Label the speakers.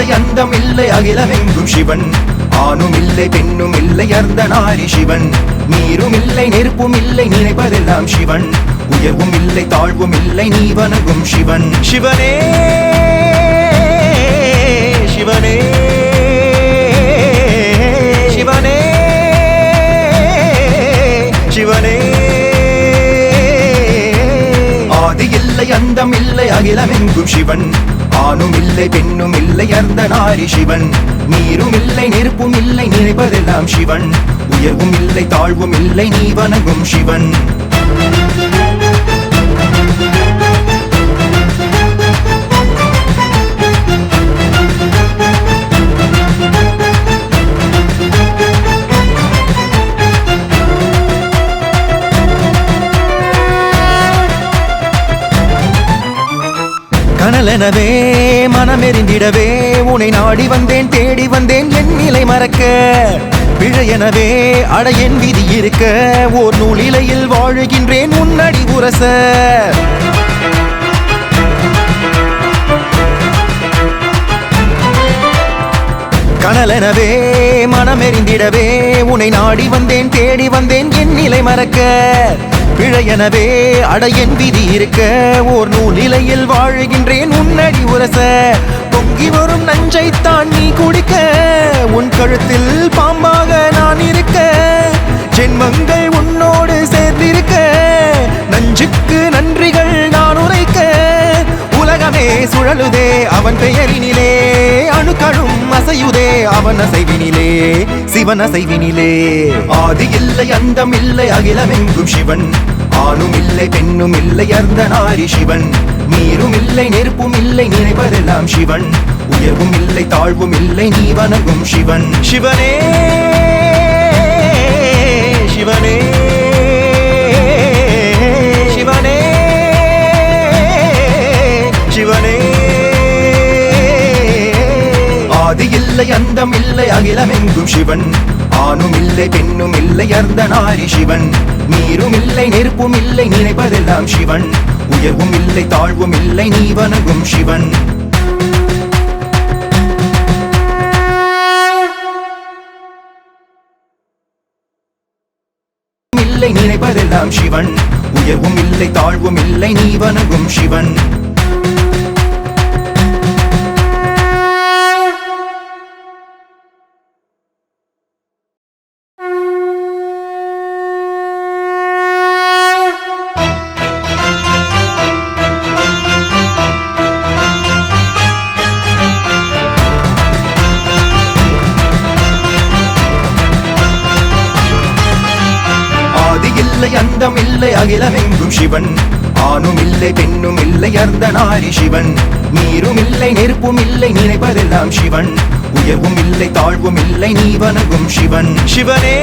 Speaker 1: இல்லை அந்தம் இல்லை அகிலமெங்கும் சிவன் ஆணும் இல்லை பெண்ணும் இல்லை அர்த்தநாரி சிவன் நீரும் இல்லை நெருப்பும் இல்லை நினைப்பதெல்லாம் சிவன் உயர்வும் இல்லை தாழ்வும் இல்லை நீ வணங்கும் சிவன் சிவனே சிவனே சிவனே சிவனே ஆதி இல்லை அந்தம் இல்லை அகிலமெங்கும் சிவன் ஆணும் இல்லை பெண்ணும் இல்லை அர்த்தநாரி சிவன் நீரும் இல்லை நெருப்பும் இல்லை நினைப்பதெல்லாம் சிவன் உயர்வும் இல்லை தாழ்வும் இல்லை நீ வணங்கும் சிவன் கனலெனவே மனமெறிந்திடவே உன்னை நாடி வந்தேன் தேடி வந்தேன் என் நிலை மறக்க பிழையெனவே அட என் விதி இருக்க ஓர் நூலிலையில் வாழுகின்றேன் உன்னடி உரச கனலெனவே மனமெறிந்திடவே உன்னை நாடி வந்தேன் தேடி வந்தேன் என் நிலை மறக்க பிழையெனவே அட என் விதி இருக்க ஓர் நூலிலையில் வாழுகின்றேன் உன்னடி உரச பொங்கி வரும் நஞ்சைத்தான் நீ குடிக்க உன் கழுத்தில் பாம்பாக நான் இருக்க ஜென்மங்கள் உன்னோடு சேர்ந்திருக்க நஞ்சுக்கு நன்றிகள் நான் உரைக்க உலகமே சுழலுதே அவன் பெயரினிலே அணுக்களும் அசையுதே அவன் அசைவினிலே சிவன் அசைவினிலே ஆதி இல்லை அந்தம் இல்லை அகிலமெங்கும் சிவன் ஆணும் இல்லை பெண்ணும் இல்லை அர்த்தநாரி சிவன் நீரும் இல்லை நெருப்பும் இல்லை நினைப்பதெல்லாம் சிவன் உயர்வும் இல்லை தாழ்வும் இல்லை நீ வணங்கும் சிவன் சிவனே சிவனே சிவனே சிவனே ஆதி இல்லை அந்தம் இல்லை அகிலமெங்கும் சிவன் ஆணும் இல்லை பெண்ணும் இல்லை அர்த்தநாரி சிவன் நீரும் இல்லை நெருப்பும் இல்லை நினைப்பதெல்லாம் சிவன் உயர்வும் இல்லை தாழ்வும் இல்லை நீ வணங்கும் சிவன் இல்லை நினைப்பதெல்லாம் சிவன் உயர்வும் இல்லை தாழ்வும் இல்லை நீ வணங்கும் சிவன் இல்லை அந்தம் இல்லை அகிலமெங்கும் சிவன் ஆணும் இல்லை பெண்ணும் இல்லை அர்த்தநாரி சிவன் நீரும் இல்லை நெருப்பும் இல்லை நினைப்பதெல்லாம் சிவன் உயர்வும் இல்லை தாழ்வும் இல்லை நீ வணங்கும் சிவன் சிவனே